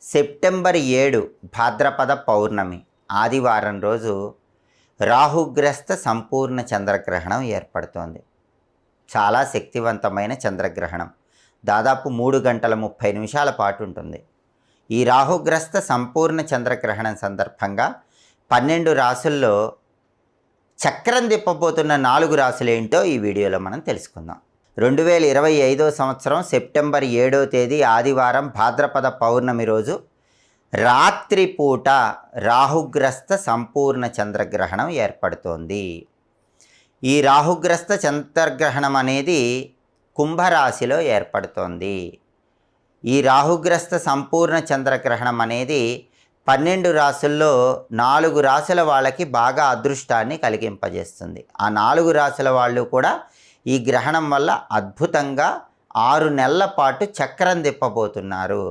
September 7 భాద్రపద పౌర్ణమి ఆదివారం రోజు రాహుగ్రస్త సంపూర్ణ చంద్రగ్రహణం ఏర్పడుతోంది. చాలా శక్తివంతమైన చంద్రగ్రహణం. దాదాపు 3 గంటల 30 నిమిషాల పాటు ఉంటుంది. ఈ రాహుగ్రస్త సంపూర్ణ చంద్రగ్రహణం సందర్భంగా 12 రాసుల్లో చక్రం తిప్పబోతున్న 4 రాసులు ఏంటో ఈ వీడియోలో మనం తెలుసుకుందాం. 2025 సంవత్సరం సెప్టెంబర్ 7వ తేదీ ఆదివారం భాద్రపద పౌర్ణమి రోజు రాత్రిపూట రాహుగ్రస్త సంపూర్ణ చంద్రగ్రహణం ఏర్పడుతోంది. ఈ రాహుగ్రస్త చంద్రగ్రహణం అనేది కుంభరాశిలో ఏర్పడుతోంది. ఈ రాహుగ్రస్త సంపూర్ణ చంద్రగ్రహణం అనేది 12 రాసుల్లో 4 రాసుల వాళ్ళకి బాగా అదృష్టాన్ని కలిగింపజేస్తుంది. ఆ 4 రాసుల వాళ్ళు కూడా ఈ గ్రహణం వల్ల అద్భుతంగా 6 నెలల పాటు చక్రం తిప్పబోతున్నారు.